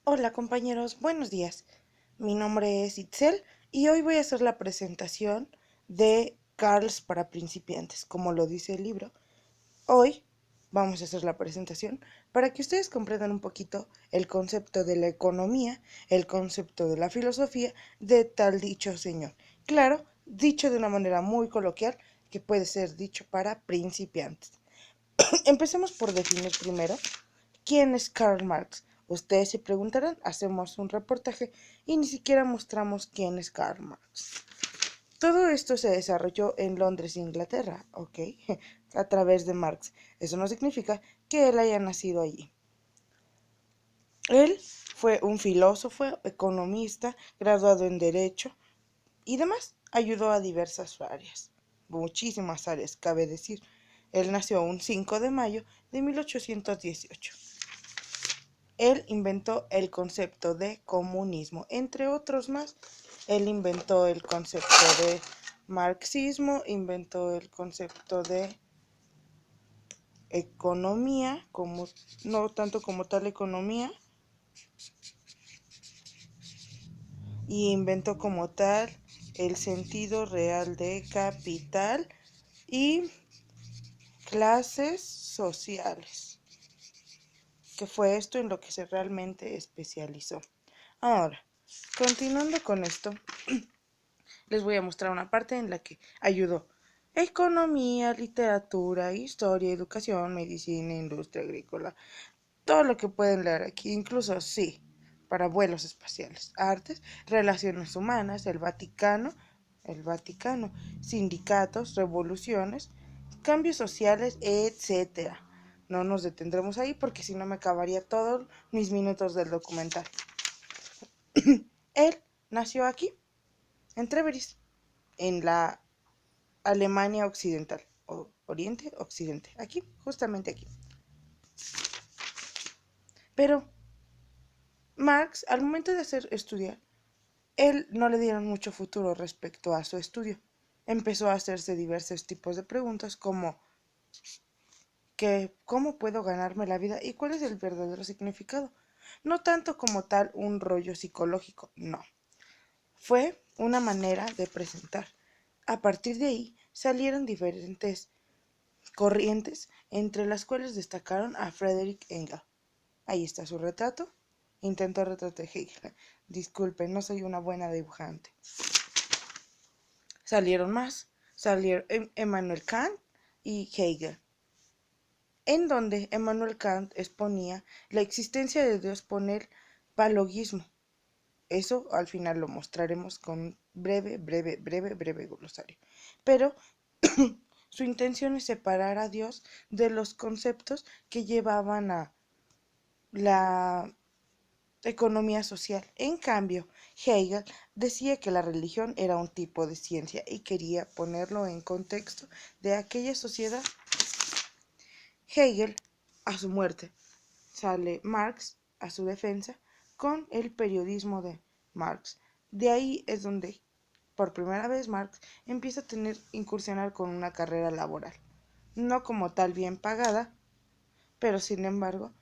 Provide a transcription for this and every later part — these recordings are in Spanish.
Hola compañeros, buenos días. Mi nombre es Itzel y hoy voy a hacer la presentación de Carls para principiantes, como lo dice el libro. Hoy vamos a hacer la presentación para que ustedes comprendan un poquito el concepto de la economía, el concepto de la filosofía de tal dicho señor. Claro, dicho de una manera muy coloquial que puede ser dicho para principiantes. Empecemos por definir primero quién es Karl Marx. Ustedes se preguntarán, hacemos un reportaje y ni siquiera mostramos quién es Karl Marx. Todo esto se desarrolló en Londres, Inglaterra, ¿ok? A través de Marx. Eso no significa que él haya nacido allí. Él fue un filósofo, economista, graduado en Derecho y demás. Ayudó a diversas áreas, muchísimas áreas, cabe decir. Él nació un 5 de mayo de 1818. Él inventó el concepto de comunismo, entre otros más. Él inventó el concepto de marxismo, inventó el concepto de economía, como, no tanto como tal economía, y inventó como tal el sentido real de capital y clases sociales, que fue esto en lo que se realmente especializó. Ahora, continuando con esto, les voy a mostrar una parte en la que ayudó economía, literatura, historia, educación, medicina, industria agrícola, todo lo que pueden leer aquí, incluso sí, para vuelos espaciales, artes, relaciones humanas, el Vaticano, sindicatos, revoluciones, cambios sociales, etcétera. No nos detendremos ahí porque si no me acabaría todos mis minutos del documental. Él nació aquí, en Treveris, en la Alemania Occidental, o Oriente, Occidente, aquí, justamente aquí. Pero Marx, al momento de hacer estudiar, él no le dieron mucho futuro respecto a su estudio. Empezó a hacerse diversos tipos de preguntas como ¿cómo puedo ganarme la vida y cuál es el verdadero significado? No tanto como tal un rollo psicológico, no. Fue una manera de presentar. A partir de ahí salieron diferentes corrientes, entre las cuales destacaron a Friedrich Engels. Ahí está su retrato. Intento retrato de Hegel. Disculpen, no soy una buena dibujante. Salieron más. Salieron Emmanuel Kant y Hegel, en donde Emmanuel Kant exponía la existencia de Dios por el palogismo. Eso al final lo mostraremos con un breve glosario. Pero su intención es separar a Dios de los conceptos que llevaban a la economía social. En cambio, Hegel decía que la religión era un tipo de ciencia y quería ponerlo en contexto de aquella sociedad. Hegel, a su muerte, sale Marx a su defensa con el periodismo de Marx. De ahí es donde por primera vez Marx empieza a incursionar con una carrera laboral, no como tal bien pagada, pero sin embargo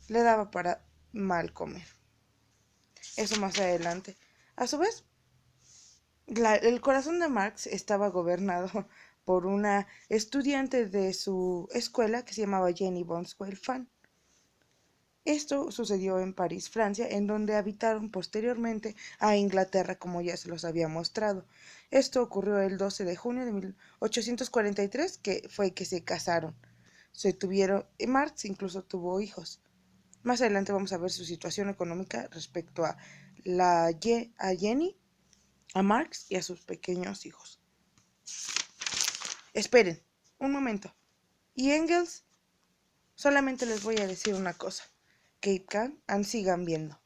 le daba para mal comer. Eso más adelante. A su vez, el corazón de Marx estaba gobernado por una estudiante de su escuela que se llamaba Jenny Boswell-Fan. Esto sucedió en París, Francia, en donde habitaron posteriormente a Inglaterra, como ya se los había mostrado. Esto ocurrió el 12 de junio de 1843, que fue que se casaron. Se tuvieron, Marx incluso tuvo hijos. Más adelante vamos a ver su situación económica respecto a a Jenny, a Marx y a sus pequeños hijos. Esperen, un momento. ¿Y Engels? Solamente les voy a decir una cosa. Kate Kahn, sigan viendo.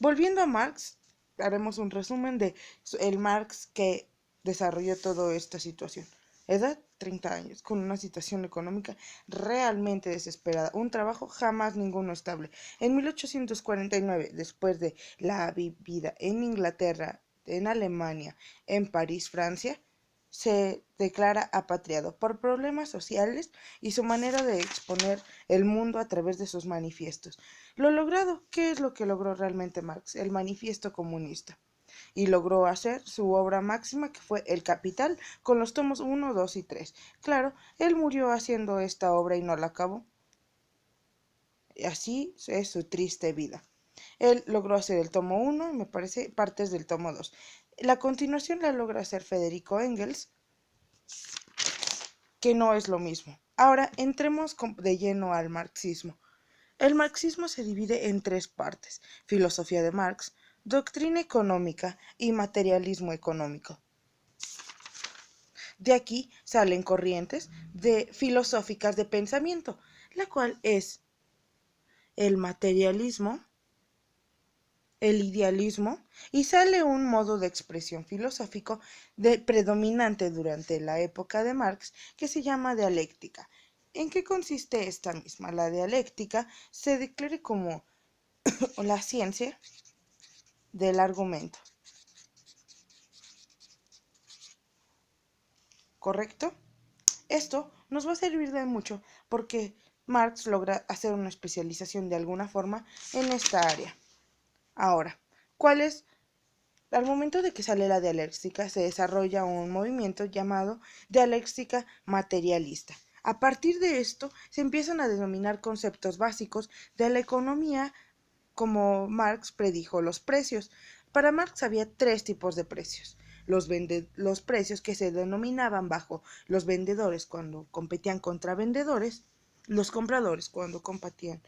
Volviendo a Marx, haremos un resumen de el Marx que desarrolló toda esta situación. Edad, 30 años, con una situación económica realmente desesperada, un trabajo jamás ninguno estable. En 1849, después de la vivida en Inglaterra, en Alemania, en París, Francia, se declara apatriado por problemas sociales y su manera de exponer el mundo a través de sus manifiestos. Lo logrado, ¿qué es lo que logró realmente Marx? El manifiesto comunista. Y logró hacer su obra máxima, que fue El Capital, con los tomos 1, 2 y 3. Claro, él murió haciendo esta obra y no la acabó. Y así es su triste vida. Él logró hacer el tomo 1 y me parece partes del tomo 2. La continuación la logra hacer Federico Engels, que no es lo mismo. Ahora entremos de lleno al marxismo. El marxismo se divide en tres partes: filosofía de Marx, doctrina económica y materialismo económico. De aquí salen corrientes filosóficas de pensamiento, la cual es el materialismo, el idealismo, y sale un modo de expresión filosófico predominante durante la época de Marx, que se llama dialéctica. ¿En qué consiste esta misma? La dialéctica se declara como la ciencia del argumento, ¿correcto? Esto nos va a servir de mucho porque Marx logra hacer una especialización de alguna forma en esta área. Ahora, ¿cuál es? Al momento de que sale la dialéctica, se desarrolla un movimiento llamado dialéctica materialista. A partir de esto, se empiezan a denominar conceptos básicos de la economía, como Marx predijo los precios. Para Marx había tres tipos de precios: los precios que se denominaban bajo los vendedores cuando competían contra vendedores, los compradores cuando competían,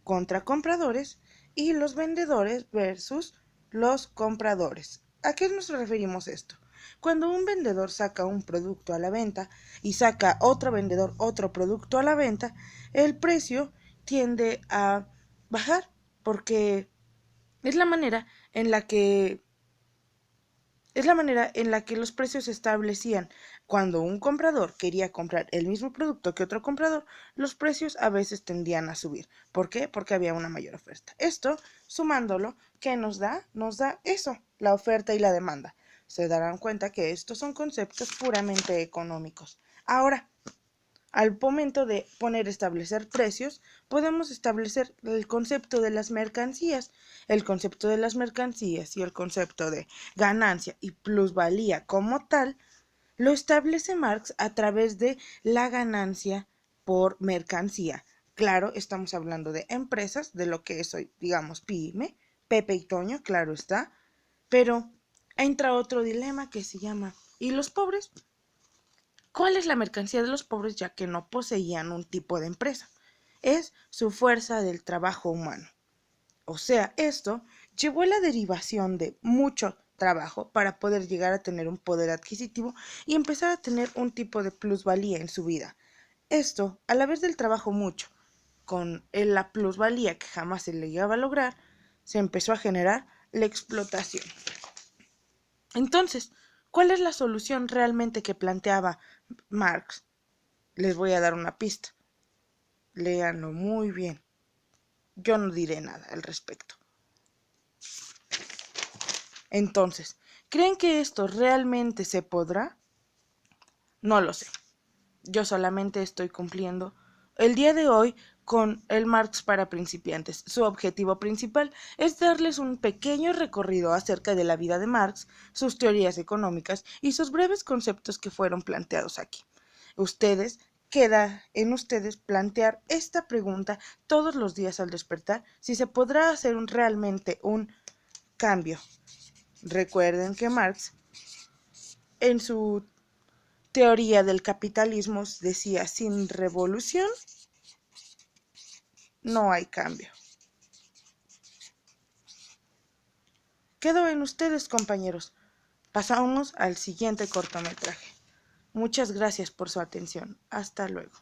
contra compradores, y los vendedores versus los compradores. ¿A qué nos referimos esto? Cuando un vendedor saca un producto a la venta y saca otro vendedor otro producto a la venta, el precio tiende a bajar porque es la manera en la que los precios se establecían. Cuando un comprador quería comprar el mismo producto que otro comprador, los precios a veces tendían a subir. ¿Por qué? Porque había una mayor oferta. Esto, sumándolo, ¿qué nos da? Nos da eso, la oferta y la demanda. Se darán cuenta que estos son conceptos puramente económicos. Ahora, al momento de establecer precios, podemos establecer el concepto de las mercancías. El concepto de las mercancías y el concepto de ganancia y plusvalía como tal lo establece Marx a través de la ganancia por mercancía. Claro, estamos hablando de empresas, de lo que es hoy, digamos, PYME, Pepe y Toño, claro está, pero entra otro dilema que se llama ¿y los pobres? ¿Cuál es la mercancía de los pobres, ya que no poseían un tipo de empresa? Es su fuerza del trabajo humano. O sea, esto llevó a la derivación de mucho trabajo para poder llegar a tener un poder adquisitivo y empezar a tener un tipo de plusvalía en su vida. Esto, a la vez del trabajo mucho, con la plusvalía que jamás se le llegaba a lograr, se empezó a generar la explotación. Entonces, ¿cuál es la solución realmente que planteaba Marx? Les voy a dar una pista. Léanlo muy bien. Yo no diré nada al respecto. Entonces, ¿creen que esto realmente se podrá? No lo sé. Yo solamente estoy cumpliendo el día de hoy con el Marx para principiantes. Su objetivo principal es darles un pequeño recorrido acerca de la vida de Marx, sus teorías económicas y sus breves conceptos que fueron planteados aquí. Queda en ustedes plantear esta pregunta todos los días al despertar, si se podrá hacer realmente un cambio. Recuerden que Marx, en su teoría del capitalismo, decía: sin revolución no hay cambio. Quedo en ustedes, compañeros. Pasamos al siguiente cortometraje. Muchas gracias por su atención. Hasta luego.